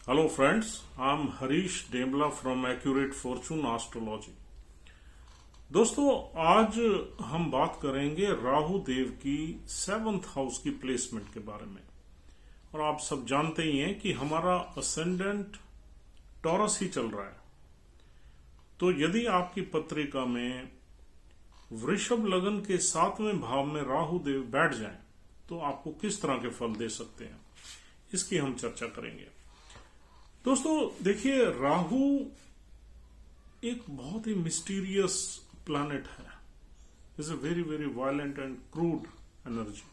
Hello friends, I'm Harish Dembla from Accurate Fortune Astrology। दोस्तों, आज हम बात करेंगे राहु देव की 7th हाउस की प्लेसमेंट के बारे में। और आप सब जानते ही हैं कि हमारा असेंडेंट टॉरस ही चल रहा है। तो यदि आपकी पत्रिका में वृषभ लग्न के 7वें भाव में राहु देव बैठ जाएं, तो आपको किस तरह के फल दे सकते हैं, इसकी हम चर्चा करेंगे। दोस्तों देखिए, राहु एक बहुत ही मिस्टीरियस प्लैनेट है। Is a very very violent and crude energy.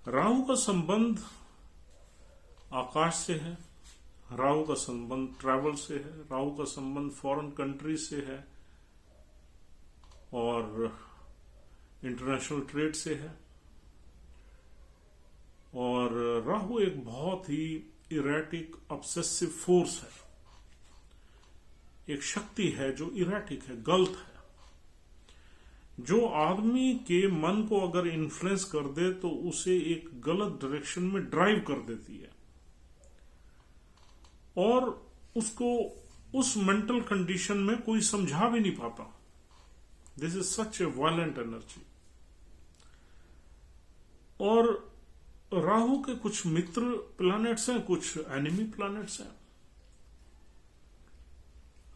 Rahu का संबंध आकाश से है, राहु का संबंध ट्रैवल से है, राहु का संबंध फॉरेन कंट्री से है और इंटरनेशनल ट्रेड से है। और राहु एक बहुत ही इरेटिक ऑब्सेसिव फोर्स है, एक शक्ति है जो इरेटिक है, गलत है, जो आदमी के मन को अगर इन्फ्लुएंस कर दे तो उसे एक गलत डायरेक्शन में ड्राइव कर देती है और उसको उस मेंटल कंडीशन में कोई समझा भी नहीं पाता। This is such A violent energy. और राहु के कुछ मित्र प्लैनेट्स हैं, कुछ एनिमी प्लैनेट्स हैं।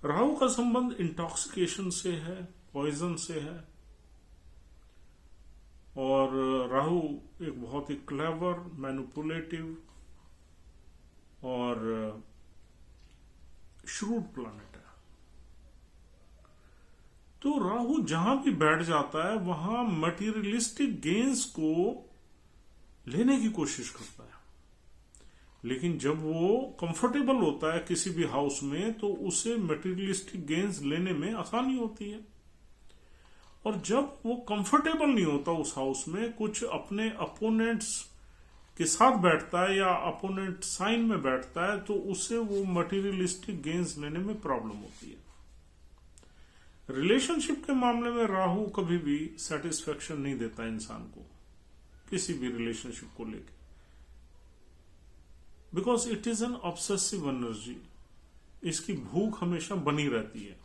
राहु का संबंध इंटॉक्सिकेशन से है, पॉइजन से है। और राहु एक बहुत ही क्लेवर, मैनिपुलेटिव और श्रूड प्लैनेट है। तो राहु जहां भी बैठ जाता है वहां मटेरियलिस्टिक गेन्स को लेने की कोशिश करता है, लेकिन जब वो कंफर्टेबल होता है किसी भी हाउस में तो उसे मटेरियलिस्टिक गेन्स लेने में आसानी होती है। और जब वो कंफर्टेबल नहीं होता उस हाउस में, कुछ अपने अपोनेंट्स के साथ बैठता है या अपोनेंट साइन में बैठता है, तो उससे वो मटेरियलिस्टिक गेन्स लेने में प्रॉब्लम होती है। रिलेशनशिप के मामले में राहु कभी भी सेटिस्फेक्शन नहीं देता इंसान को, किसी भी रिलेशनशिप को लेकर, because it is an obsessive energy. इसकी भूख हमेशा बनी रहती है।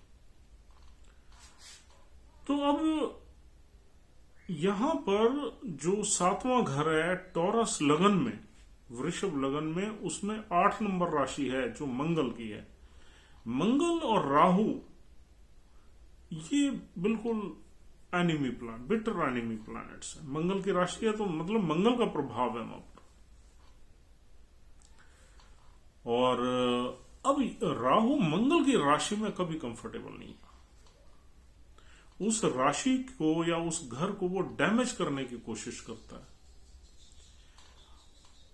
तो अब यहां पर जो 7वां घर है टॉरस लगन में, वृषभ लगन में, उसमें 8 नंबर राशि है जो मंगल की है। मंगल और राहु ये बिल्कुल enemy planet, bitter enemy planets है। मंगल की राशि है तो मतलब मंगल का प्रभाव है वहां पर। और अब राहु मंगल की राशि में कभी कंफर्टेबल नहीं है। उस राशि को या उस घर को वो डैमेज करने की कोशिश करता है।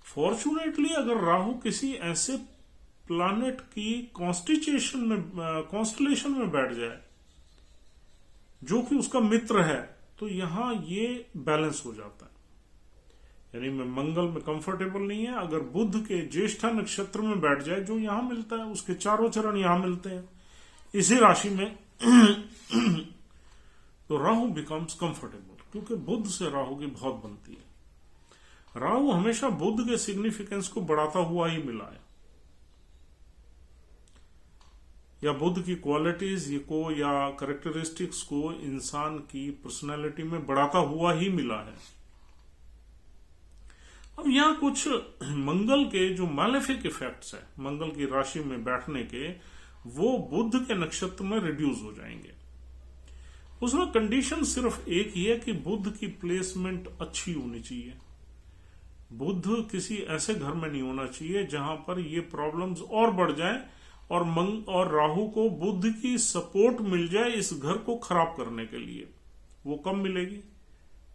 फॉर्चुनेटली अगर राहु किसी ऐसे प्लैनेट की कॉन्स्टलेशन में बैठ जाए जो कि उसका मित्र है, तो यहां ये बैलेंस हो जाता है। यानी में मंगल में कंफर्टेबल नहीं है। अगर बुध के ज्येष्ठा नक्षत्र में बैठ जाए, जो यहां मिलता है, उसके चारों चरण यहां मिलते हैं इसी राशि में, तो राहु बिकम्स कंफर्टेबल, क्योंकि बुध से राहु की बहुत बनती है। राहु हमेशा बुध के सिग्निफिकेंस को बढ़ाता हुआ ही मिला है, या बुध की क्वालिटीज को या कैरेक्टरिस्टिक्स को इंसान की पर्सनैलिटी में बढ़ाता हुआ ही मिला है। अब यहां कुछ मंगल के जो मैलेफिक इफेक्ट्स है मंगल की राशि में बैठने के, वो बुध के नक्षत्र में रिड्यूस हो जाएंगे। उसमें कंडीशन सिर्फ एक ही है कि बुध की प्लेसमेंट अच्छी होनी चाहिए। बुध किसी ऐसे घर में नहीं होना चाहिए जहां पर ये प्रॉब्लम्स और बढ़ जाएं और राहु को बुध की सपोर्ट मिल जाए इस घर को खराब करने के लिए। वो कब मिलेगी?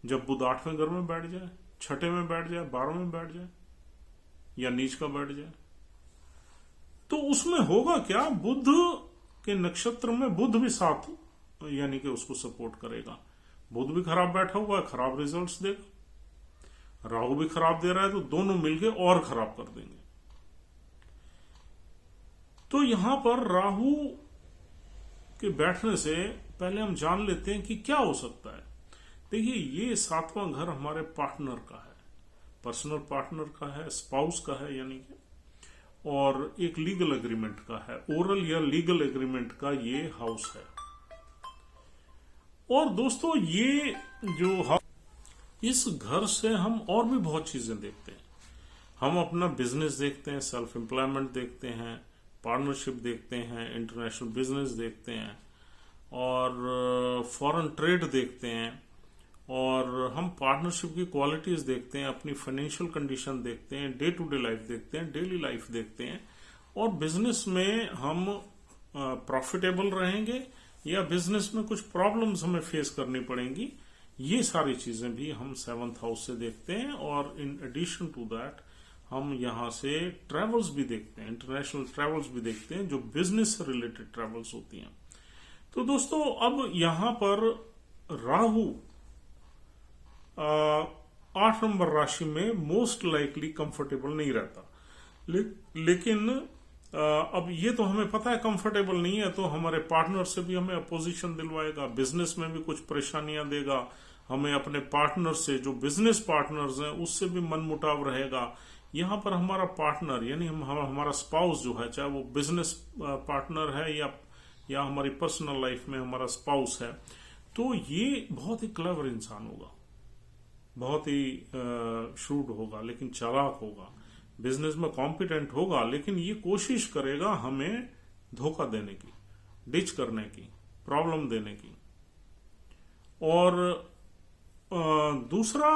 जब बुध 8वें घर में बैठ जाए, 6ठे में बैठ जाए, 12वें में बैठ जाए या नीच का बैठ जाए। तो उसमें होगा क्या, बुध के नक्षत्र में बुध भी साथ यानी कि उसको सपोर्ट करेगा। बुध भी खराब बैठा हुआ है, खराब रिजल्ट्स देगा। राहु भी खराब दे रहा है, तो दोनों मिलकर और खराब कर देंगे। तो यहां पर राहु के बैठने से पहले हम जान लेते हैं कि क्या हो सकता है। देखिए, ये 7वां घर हमारे पार्टनर का है, पर्सनल पार्टनर का है, स्पाउस का है यानी कि। और एक लीगल एग्रीमेंट का है, ओरल या लीगल एग्रीमेंट का ये हाउस है। और दोस्तों ये जो हाउस, इस घर से हम और भी बहुत चीजें देखते हैं। हम अपना बिजनेस देखते हैं, सेल्फ एम्प्लॉयमेंट देखते हैं, पार्टनरशिप देखते हैं, इंटरनेशनल बिजनेस देखते हैं, और फॉरेन ट्रेड देखते हैं, और हम पार्टनरशिप की क्वालिटीज देखते हैं, अपनी फाइनेंशियल कंडीशन देखते हैं, डे टू डे लाइफ देखते हैं, डेली लाइफ देखते हैं, और बिजनेस में हम प्रॉफिटेबल रहेंगे या बिजनेस में कुछ प्रॉब्लम्स हमें फेस करनी पड़ेंगी, ये सारी चीजें भी हम 7th हाउस से देखते हैं। और इन एडिशन टू दैट हम यहां से ट्रेवल्स भी देखते हैं, इंटरनेशनल ट्रेवल्स भी देखते हैं, जो बिजनेस से रिलेटेड ट्रेवल्स होती हैं। तो दोस्तों अब यहां पर राहु 8 नंबर राशि में मोस्ट लाइकली कंफर्टेबल नहीं रहता, लेकिन अब ये तो हमें पता है कंफर्टेबल नहीं है, तो हमारे पार्टनर से भी हमें अपोजिशन दिलवाएगा, बिजनेस में भी कुछ परेशानियां देगा, हमें अपने पार्टनर से, जो बिजनेस पार्टनर्स हैं उससे भी मनमुटाव रहेगा। यहां पर हमारा पार्टनर यानी हमारा स्पाउस जो है, चाहे वो बिजनेस पार्टनर है या हमारी पर्सनल लाइफ में हमारा स्पाउस है, तो ये बहुत ही क्लेवर इंसान होगा, बहुत ही श्रूड होगा, लेकिन चालाक होगा, बिजनेस में कॉम्पिटेंट होगा, लेकिन ये कोशिश करेगा हमें धोखा देने की, डिच करने की, प्रॉब्लम देने की। और दूसरा,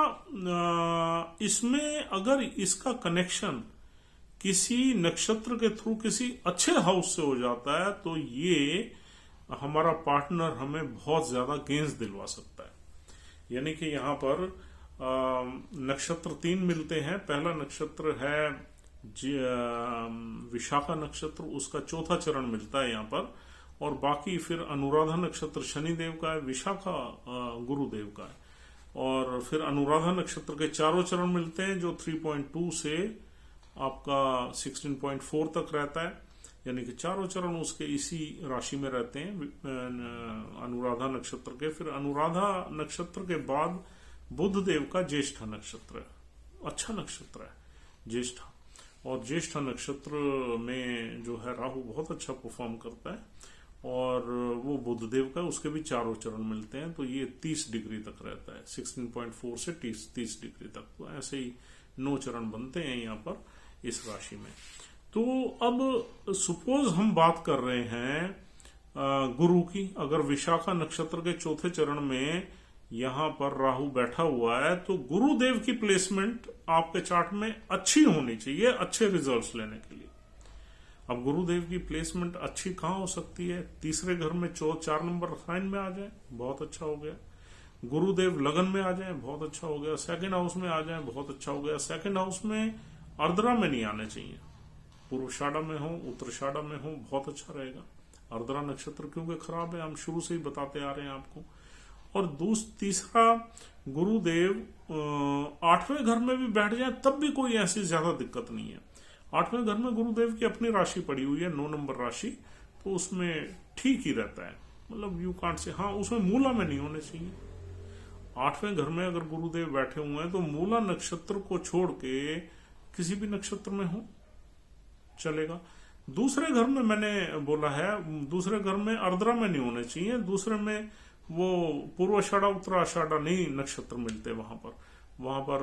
इसमें अगर इसका कनेक्शन किसी नक्षत्र के थ्रू किसी अच्छे हाउस से हो जाता है, तो ये हमारा पार्टनर हमें बहुत ज्यादा गेंस दिलवा सकता है। यानी कि यहां पर नक्षत्र 3 मिलते हैं। पहला नक्षत्र है विशाखा नक्षत्र, उसका 4था चरण मिलता है यहां पर, और बाकी फिर अनुराधा नक्षत्र शनिदेव का है, विशाखा गुरुदेव का है, और फिर अनुराधा नक्षत्र के 4 चरण मिलते हैं, जो 3.2 से आपका 16.4 तक रहता है, यानी कि 4 चरण उसके इसी राशि में रहते हैं अनुराधा नक्षत्र के। फिर अनुराधा नक्षत्र के बाद बुध देव का ज्येष्ठा नक्षत्र है, अच्छा नक्षत्र है ज्येष्ठा, और ज्येष्ठा नक्षत्र में जो है राहु बहुत अच्छा परफॉर्म करता है, और वो बुध देव का, उसके भी 4 चरण मिलते हैं, तो ये 30 डिग्री तक रहता है, 16.4 से 30 डिग्री तक। तो ऐसे ही 9 चरण बनते हैं यहाँ पर इस राशि में। तो अब सपोज हम बात कर रहे हैं गुरु की, अगर विशाखा नक्षत्र के 4थे चरण में यहां पर राहु बैठा हुआ है, तो गुरुदेव की प्लेसमेंट आपके चार्ट में अच्छी होनी चाहिए अच्छे रिजल्ट्स लेने के लिए। अब गुरुदेव की प्लेसमेंट अच्छी कहां हो सकती है? तीसरे घर में 4 नंबर साइन में आ जाए, बहुत अच्छा हो गया। गुरुदेव लगन में आ जाए, बहुत अच्छा हो गया। सेकंड हाउस में आ जाए, बहुत अच्छा हो गया। सेकंड हाउस में अर्द्रा में नहीं आने चाहिए, पूर्वषाढ़ा में हो, उत्तरषाढ़ा में हो, बहुत अच्छा रहेगा। अर्द्रा नक्षत्र क्योंकि खराब है, हम शुरू से ही बताते आ रहे हैं आपको। और तीसरा, गुरुदेव 8वें घर में भी बैठ जाए तब भी कोई ऐसी ज्यादा दिक्कत नहीं है। 8वें घर में गुरुदेव की अपनी राशि पड़ी हुई है, 9 नंबर राशि, तो उसमें ठीक ही रहता है, मतलब यू कांट से, हाँ उसमें मूला में नहीं होने चाहिए। 8वें घर में अगर गुरुदेव बैठे हुए हैं तो मूला नक्षत्र को छोड़ के किसी भी नक्षत्र में हो चलेगा। दूसरे घर में मैंने बोला है, दूसरे घर में अर्द्रा में नहीं होने चाहिए, दूसरे में वो पूर्वाषाढ़ा उत्तराषाढ़ा नहीं नक्षत्र मिलते वहां पर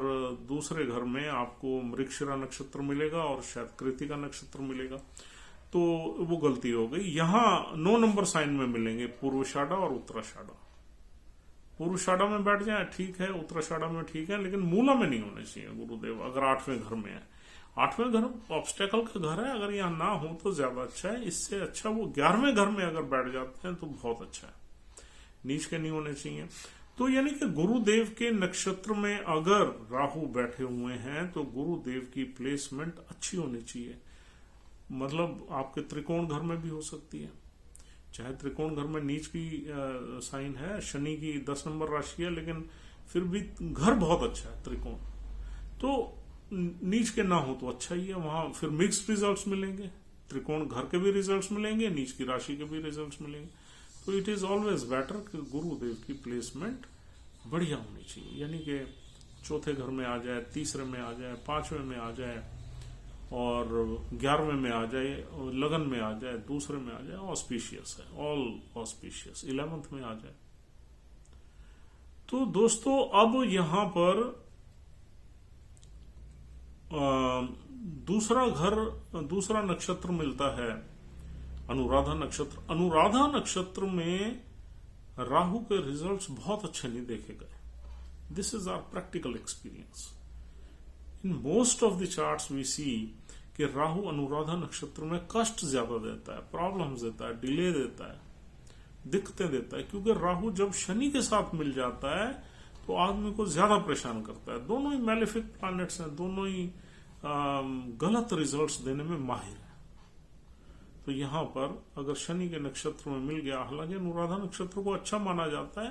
दूसरे घर में आपको मृगशिरा नक्षत्र मिलेगा और शायद कृतिका नक्षत्र मिलेगा, तो वो गलती हो गई। यहां 9 नंबर साइन में मिलेंगे पूर्वाषाढ़ा और उत्तराषाढ़ा। पूर्वाषाढ़ा में बैठ जाए ठीक है, उत्तराषाढ़ा में ठीक है, लेकिन मूला में नहीं होने चाहिए गुरुदेव अगर 8वें घर में है। 8वें घर ऑब्स्टेकल का घर है, अगर यहाँ ना हो तो ज्यादा अच्छा है। इससे अच्छा वो 11वें घर में अगर बैठ जाते हैं तो बहुत अच्छा है, नीच के नहीं होने चाहिए। तो यानी कि गुरुदेव के नक्षत्र में अगर राहु बैठे हुए हैं तो गुरुदेव की प्लेसमेंट अच्छी होनी चाहिए। मतलब आपके त्रिकोण घर में भी हो सकती है, चाहे त्रिकोण घर में नीच की साइन है, शनि की 10 नंबर राशि है, लेकिन फिर भी घर बहुत अच्छा है त्रिकोण, तो नीच के ना हो तो अच्छा ही है। वहां फिर मिक्स्ड रिजल्ट्स मिलेंगे, त्रिकोण घर के भी रिजल्ट्स मिलेंगे, नीच की राशि के भी रिजल्ट्स मिलेंगे। तो इट इज ऑलवेज बेटर कि गुरुदेव की प्लेसमेंट बढ़िया होनी चाहिए, यानी कि 4थे घर में आ जाए, तीसरे में आ जाए, 5वें में आ जाए, और 11वें में आ जाए, लगन में आ जाए, दूसरे में आ जाए, ऑस्पिशियस है, ऑल ऑस्पिशियस। 11th में आ जाए तो दोस्तों अब यहां पर दूसरा नक्षत्र मिलता है अनुराधा नक्षत्र। अनुराधा नक्षत्र में राहु के रिजल्ट्स बहुत अच्छे नहीं देखे गए। This is our practical experience. In most of the charts we see कि राहु अनुराधा नक्षत्र में कष्ट ज्यादा देता है, प्रॉब्लम्स देता है, डिले देता है, दिक्कतें देता है, क्योंकि राहु जब शनि के साथ मिल जाता है तो आदमी को ज्यादा परेशान करता है। दोनों ही मैलेफिक प्लैनेट्स हैं, दोनों ही गलत रिजल्ट्स देने में माहिर है। तो यहां पर अगर शनि के नक्षत्र में मिल गया, हालांकि अनुराधा नक्षत्र को अच्छा माना जाता है,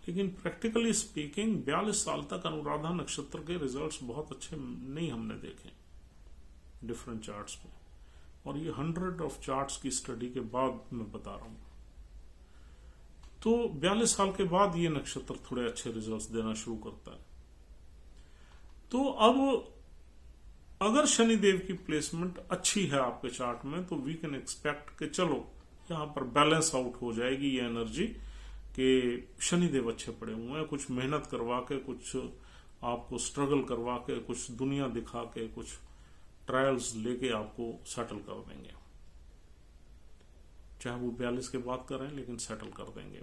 लेकिन प्रैक्टिकली स्पीकिंग 42 साल तक अनुराधा नक्षत्र के रिजल्ट्स बहुत अच्छे नहीं हमने देखे डिफरेंट चार्ट्स में। और ये 100 ऑफ चार्ट्स की स्टडी के बाद मैं बता रहा हूं। तो 42 साल के बाद ये नक्षत्र थोड़े अच्छे रिजल्ट्स देना शुरू करता है। तो अब अगर शनिदेव की प्लेसमेंट अच्छी है आपके चार्ट में तो वी कैन एक्सपेक्ट कि चलो यहां पर बैलेंस आउट हो जाएगी ये एनर्जी कि शनिदेव अच्छे पड़े हुए हैं, कुछ मेहनत करवा के, कुछ आपको स्ट्रगल करवा के, कुछ दुनिया दिखा के, कुछ ट्रायल्स लेके आपको सेटल कर देंगे। चाहे वो 42 के बाद करें, लेकिन सेटल कर देंगे।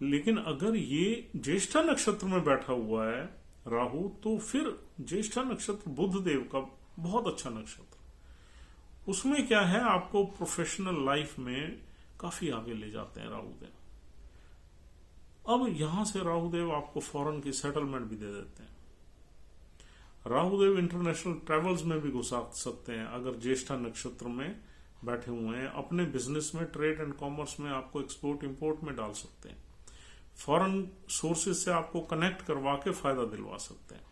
लेकिन अगर ये ज्येष्ठा नक्षत्र में बैठा हुआ है राहु, तो फिर ज्येष्ठा नक्षत्र बुध देव का बहुत अच्छा नक्षत्र। उसमें क्या है, आपको प्रोफेशनल लाइफ में काफी आगे ले जाते हैं राहुदेव। अब यहां से राहुदेव आपको फॉरेन की सेटलमेंट भी दे देते हैं। राहुदेव इंटरनेशनल ट्रेवल्स में भी घुसा सकते हैं अगर ज्येष्ठा नक्षत्र में बैठे हुए हैं। अपने बिजनेस में, ट्रेड एंड कॉमर्स में आपको एक्सपोर्ट इंपोर्ट में डाल सकते हैं। फॉरेन सोर्सेज से आपको कनेक्ट करवा के फायदा दिलवा सकते हैं।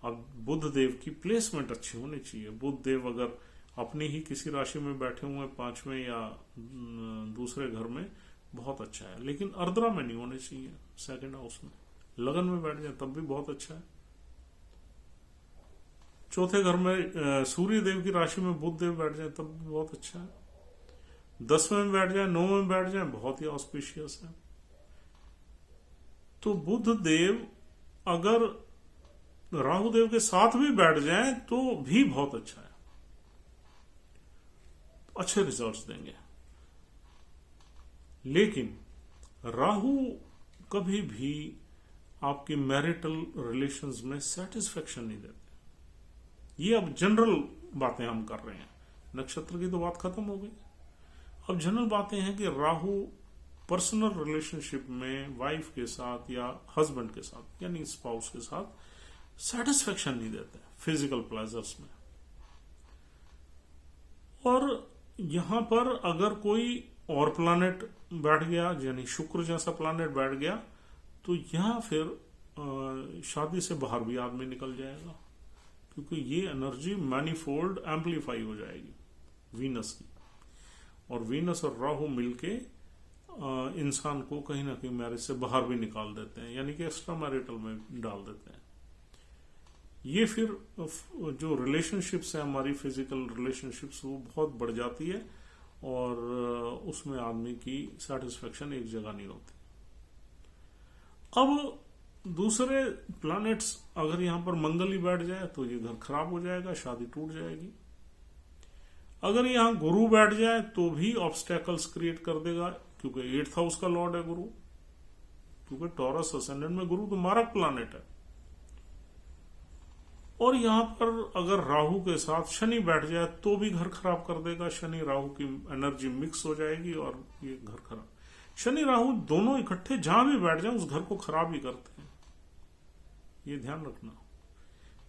अब बुध देव की प्लेसमेंट अच्छी होनी चाहिए। बुध देव अगर अपनी ही किसी राशि में बैठे हुए 5वें या दूसरे घर में, बहुत अच्छा है, लेकिन अर्द्रा में नहीं होने चाहिए, सेकंड हाउस में। लगन में बैठ जाए तब भी बहुत अच्छा है। चौथे घर में सूर्य देव की राशि में बुध देव बैठ जाए तब भी बहुत अच्छा है। 10वें में बैठ जाए, 9वें में बैठ जाए, बहुत ही ऑस्पिशियस है। तो बुध देव अगर राहुदेव के साथ भी बैठ जाए तो भी बहुत अच्छा है, अच्छे रिजल्ट्स देंगे। लेकिन राहु कभी भी आपकी मैरिटल रिलेशंस में सेटिस्फेक्शन नहीं देते। ये अब जनरल बातें हम कर रहे हैं, नक्षत्र की तो बात खत्म हो गई। अब जनरल बातें हैं कि राहु पर्सनल रिलेशनशिप में वाइफ के साथ या हस्बैंड के साथ यानी स्पाउस के साथ सेटिस्फेक्शन नहीं देते फिजिकल प्लेजर्स में। और यहां पर अगर कोई और प्लैनेट बैठ गया, यानी शुक्र जैसा प्लैनेट बैठ गया, तो यहां फिर शादी से बाहर भी आदमी निकल जाएगा, क्योंकि ये एनर्जी मैनीफोल्ड एम्पलीफाई हो जाएगी वीनस की। और वीनस और राहु मिलके इंसान को कहीं ना कहीं मैरिज से बाहर भी निकाल देते हैं, यानी कि एक्स्ट्रा मैरिटल में डाल देते हैं। ये फिर जो रिलेशनशिप्स है हमारी, फिजिकल रिलेशनशिप्स, वो बहुत बढ़ जाती है और उसमें आदमी की सेटिस्फेक्शन एक जगह नहीं होती। अब दूसरे प्लैनेट्स अगर यहां पर मंगल ही बैठ जाए तो ये घर खराब हो जाएगा, शादी टूट जाएगी। अगर यहां गुरु बैठ जाए तो भी ऑब्स्टेकल्स क्रिएट कर देगा, क्योंकि 8th हाउस का लॉर्ड है गुरु, क्योंकि टॉरस असेंडेंट में गुरु तो मारक प्लैनेट है। और यहां पर अगर राहु के साथ शनि बैठ जाए तो भी घर खराब कर देगा। शनि राहु की एनर्जी मिक्स हो जाएगी और ये घर खराब। शनि राहु दोनों इकट्ठे जहां भी बैठ जाए उस घर को खराब ही करते हैं, ये ध्यान रखना।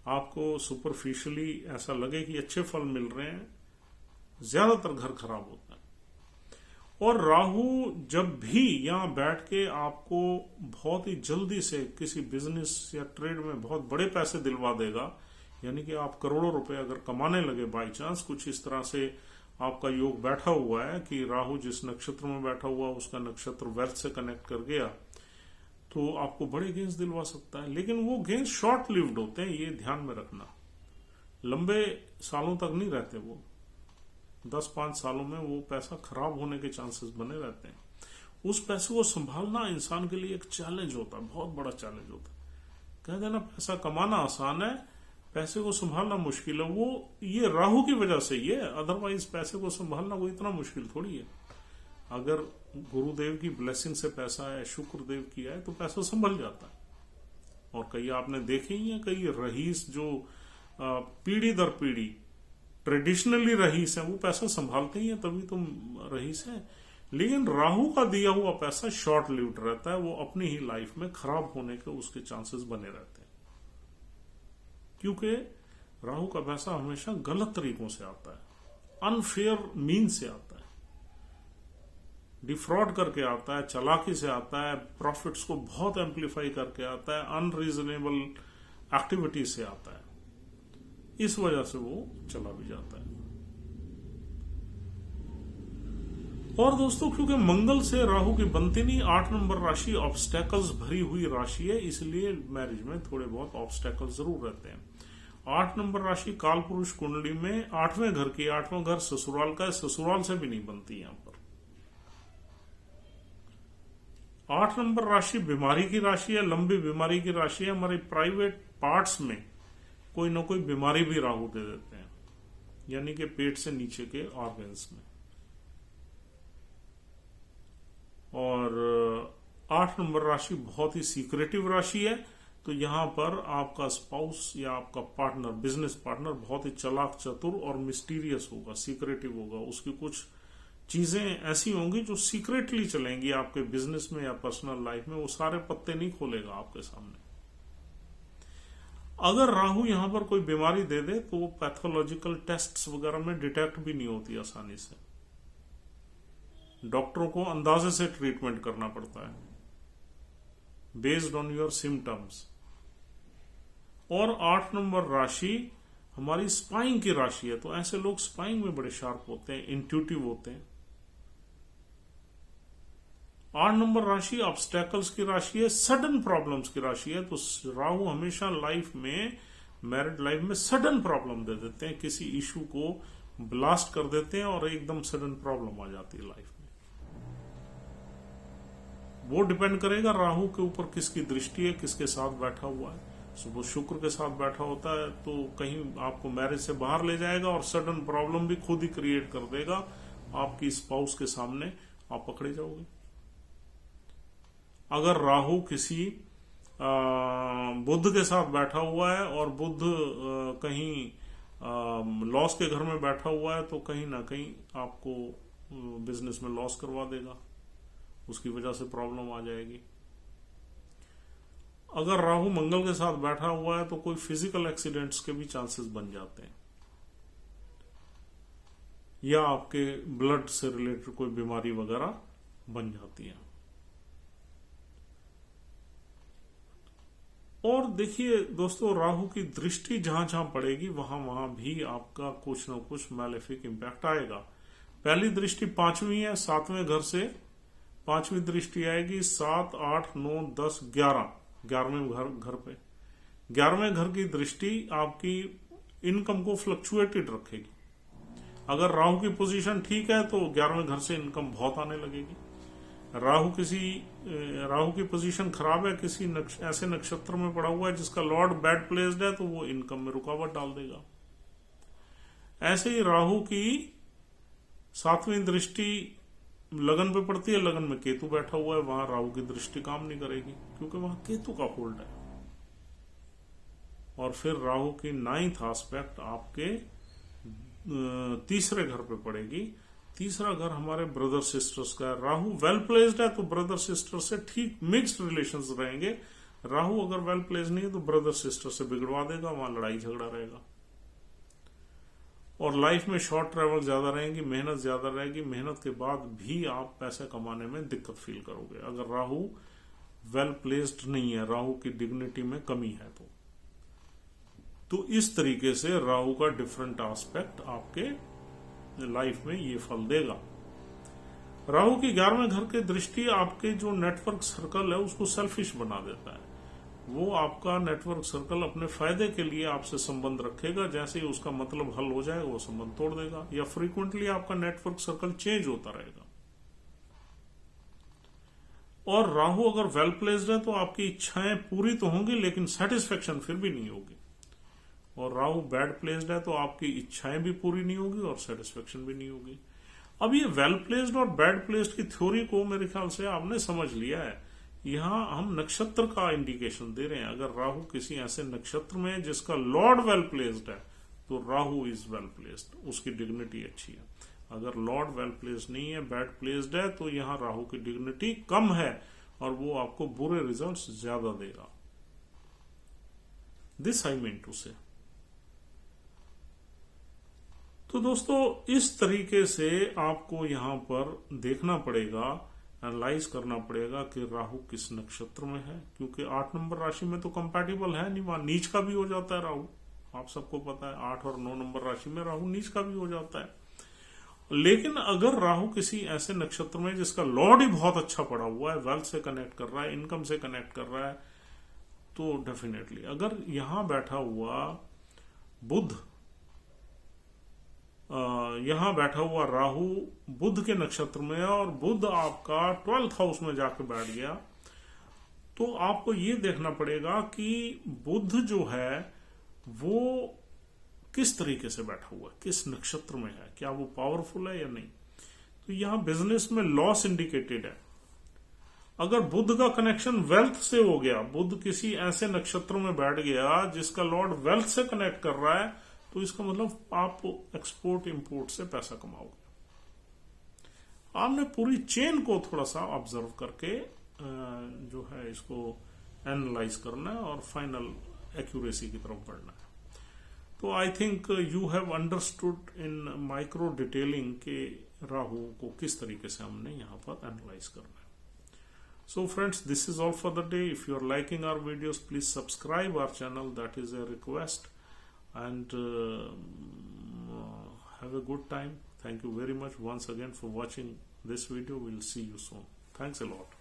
आपको सुपरफिशियली ऐसा लगे कि अच्छे फल मिल रहे हैं, ज्यादातर घर खराब होता है। और राहु जब भी यहां बैठ के आपको बहुत ही जल्दी से किसी बिजनेस या ट्रेड में बहुत बड़े पैसे दिलवा देगा, यानी कि आप करोड़ों रुपए अगर कमाने लगे बाई चांस, कुछ इस तरह से आपका योग बैठा हुआ है कि राहु जिस नक्षत्र में बैठा हुआ उसका नक्षत्र वेल्थ से कनेक्ट कर गया, तो आपको बड़े गेन्स दिलवा सकता है। लेकिन वो गेन्स शॉर्ट लिव्ड होते हैं, ये ध्यान में रखना। लंबे सालों तक नहीं रहते वो, 10-5 सालों में वो पैसा खराब होने के चांसेस बने रहते हैं। उस पैसे को संभालना इंसान के लिए एक चैलेंज होता है, बहुत बड़ा चैलेंज होता है। कहते हैं ना, पैसा कमाना आसान है, पैसे को संभालना मुश्किल है। वो ये राहु की वजह से ही है, अदरवाइज पैसे को संभालना कोई इतना मुश्किल थोड़ी है। अगर गुरुदेव की ब्लेसिंग से पैसा है, शुक्रदेव की है, तो पैसा संभल जाता है। और कई आपने देखे ही है, कई रईस जो पीढ़ी दर पीढ़ी ट्रेडिशनली रईस है, वो पैसा संभालते ही है, तभी तुम रईस है। लेकिन राहु का दिया हुआ पैसा शॉर्ट लिव्ड रहता है, वो अपनी ही लाइफ में खराब होने के उसके चांसेस बने रहते हैं, क्योंकि राहु का पैसा हमेशा गलत तरीकों से आता है, अनफेयर मीन से आता है, डिफ्रॉड करके आता है, चालाकी से आता है, प्रॉफिट्स को बहुत एम्पलीफाई करके आता है, अनरीजनेबल एक्टिविटी से आता है। इस वजह से वो चला भी जाता है। और दोस्तों, क्योंकि मंगल से राहु की बनती नहीं, 8 नंबर राशि ऑब्स्टेकल्स भरी हुई राशि है, इसलिए मैरिज में थोड़े बहुत ऑब्स्टेकल्स जरूर रहते हैं। 8 नंबर राशि काल पुरुष कुंडली में 8वें घर की, 8वां घर ससुराल का है, ससुराल से भी नहीं बनती यहां पर। 8 नंबर राशि बीमारी की राशि है, लंबी बीमारी की राशि है। हमारे प्राइवेट पार्ट्स में कोई ना कोई बीमारी भी राहु दे देते हैं, यानी कि पेट से नीचे के ऑर्गन्स में। और 8 नंबर राशि बहुत ही सीक्रेटिव राशि है, तो यहां पर आपका स्पाउस या आपका पार्टनर, बिजनेस पार्टनर बहुत ही चालाक, चतुर और मिस्टीरियस होगा, सीक्रेटिव होगा। उसकी कुछ चीजें ऐसी होंगी जो सीक्रेटली चलेंगी आपके बिजनेस में या पर्सनल लाइफ में, वो सारे पत्ते नहीं खोलेगा आपके सामने। अगर राहु यहां पर कोई बीमारी दे दे तो वो पैथोलॉजिकल टेस्ट्स वगैरह में डिटेक्ट भी नहीं होती आसानी से, डॉक्टरों को अंदाजे से ट्रीटमेंट करना पड़ता है बेस्ड ऑन योर सिम्टम्स। और 8 नंबर राशि हमारी स्पाइंग की राशि है, तो ऐसे लोग स्पाइंग में बड़े शार्प होते हैं, इंट्यूटिव होते हैं। 8 नंबर राशि ऑब्स्टेकल्स की राशि है, सडन प्रॉब्लम्स की राशि है। तो राहु हमेशा लाइफ में, मैरिड लाइफ में सडन प्रॉब्लम दे देते हैं, किसी इशू को ब्लास्ट कर देते हैं और एकदम सडन प्रॉब्लम आ जाती है लाइफ में। वो डिपेंड करेगा राहु के ऊपर किसकी दृष्टि है, किसके साथ बैठा हुआ है। वो शुक्र के साथ बैठा होता है तो कहीं आपको मैरिज से बाहर ले जाएगा और सडन प्रॉब्लम भी खुद ही क्रिएट कर देगा आपकी स्पाउस के सामने, आप पकड़े जाओगे। अगर राहु किसी बुध के साथ बैठा हुआ है और बुध कहीं लॉस के घर में बैठा हुआ है, तो कहीं ना कहीं आपको बिजनेस में लॉस करवा देगा, उसकी वजह से प्रॉब्लम आ जाएगी। अगर राहु मंगल के साथ बैठा हुआ है तो कोई फिजिकल एक्सीडेंट्स के भी चांसेस बन जाते हैं, या आपके ब्लड से रिलेटेड कोई बीमारी वगैरह बन जाती है। और देखिए दोस्तों, राहु की दृष्टि जहां जहां पड़ेगी वहां वहां भी आपका कुछ ना कुछ मैलेफिक इंपैक्ट आएगा। पहली दृष्टि 5वीं है, 7वें घर से 5वीं दृष्टि आएगी, 7, 8, 9, 10, 11वें घर पे। 11वें घर की दृष्टि आपकी इनकम को फ्लक्चुएटेड रखेगी। अगर राहु की पोजीशन ठीक है तो 11वें घर से इनकम बहुत आने लगेगी। राहु की पोजीशन खराब है, किसी ऐसे नक्षत्र में पड़ा हुआ है जिसका लॉर्ड बैड प्लेस्ड है, तो वो इनकम में रुकावट डाल देगा। ऐसे ही राहु की 7वीं दृष्टि लगन पे पड़ती है, लगन में केतु बैठा हुआ है, वहां राहु की दृष्टि काम नहीं करेगी क्योंकि वहां केतु का होल्ड है। और फिर राहु की 9th एस्पेक्ट आपके 3रे घर पे पड़ेगी। 3रा घर हमारे ब्रदर सिस्टर्स का है। राहु वेल प्लेस्ड है तो ब्रदर सिस्टर से ठीक मिक्स्ड रिलेशंस रहेंगे। राहु अगर वेल प्लेस्ड नहीं है तो ब्रदर सिस्टर से बिगड़वा देगा, वहां लड़ाई झगड़ा रहेगा। और लाइफ में शॉर्ट ट्रैवल ज्यादा रहेंगी, मेहनत ज्यादा रहेगी, मेहनत के बाद भी आप पैसे कमाने में दिक्कत फील करोगे अगर राहु वेल प्लेस्ड नहीं है, राहु की डिग्निटी में कमी है तो इस तरीके से राहु का डिफरेंट एस्पेक्ट आपके लाइफ में ये फल देगा। राहु की 11वें घर की दृष्टि आपके जो नेटवर्क सर्कल है उसको सेल्फिश बना देता है। वो आपका नेटवर्क सर्कल अपने फायदे के लिए आपसे संबंध रखेगा। जैसे ही उसका मतलब हल हो जाएगा वो संबंध तोड़ देगा, या फ्रीक्वेंटली आपका नेटवर्क सर्कल चेंज होता रहेगा। और राहु अगर वेल प्लेस्ड है तो आपकी इच्छाएं पूरी तो होंगी लेकिन सेटिस्फेक्शन फिर भी नहीं होगी। और राहु बैड प्लेस्ड है तो आपकी इच्छाएं भी पूरी नहीं होगी और सेटिस्फेक्शन भी नहीं होगी। अब ये वेल प्लेस्ड और बैड प्लेस्ड की थ्योरी को मेरे ख्याल से आपने समझ लिया है। यहां हम नक्षत्र का इंडिकेशन दे रहे हैं। अगर राहु किसी ऐसे नक्षत्र में है जिसका लॉर्ड वेल प्लेस्ड है तो राहु इज वेल प्लेस्ड, उसकी डिग्निटी अच्छी है। अगर लॉर्ड वेल प्लेस्ड नहीं है, बैड प्लेस्ड है, तो यहां राहु की डिग्निटी कम है और वो आपको बुरे रिजल्ट्स ज्यादा देगा। दिस आई मीन टू से। तो दोस्तों इस तरीके से आपको यहां पर देखना पड़ेगा, एनालाइज करना पड़ेगा कि राहु किस नक्षत्र में है, क्योंकि 8 नंबर राशि में तो कंपैटिबल है नहीं, वहां नीच का भी हो जाता है राहु। आप सबको पता है 8 और 9 नंबर राशि में राहु नीच का भी हो जाता है। लेकिन अगर राहु किसी ऐसे नक्षत्र में जिसका लॉर्ड ही बहुत अच्छा पड़ा हुआ है, वेल्थ से कनेक्ट कर रहा है, इनकम से कनेक्ट कर रहा है, तो डेफिनेटली अगर यहां बैठा हुआ बुध, यहां बैठा हुआ राहु बुध के नक्षत्र में है और बुध आपका 12th हाउस में जाके बैठ गया, तो आपको ये देखना पड़ेगा कि बुध जो है वो किस तरीके से बैठा हुआ है, किस नक्षत्र में है, क्या वो पावरफुल है या नहीं। तो यहां बिजनेस में लॉस इंडिकेटेड है। अगर बुध का कनेक्शन वेल्थ से हो गया, बुध किसी ऐसे नक्षत्र में बैठ गया जिसका लॉर्ड वेल्थ से कनेक्ट कर रहा है, तो इसका मतलब आप एक्सपोर्ट इंपोर्ट से पैसा कमाओगे। आपने पूरी चेन को थोड़ा सा ऑब्जर्व करके जो है इसको एनालाइज करना है और फाइनल एक्यूरेसी की तरफ बढ़ना है। तो I think you have understood in micro detailing के राहु को किस तरीके से हमने यहां पर एनालाइज करना है। So friends, this is all for the day. If you are liking our videos, please subscribe our channel. That is a request. And have a good time. Thank you very much once again for watching this video. We'll see you soon. Thanks a lot.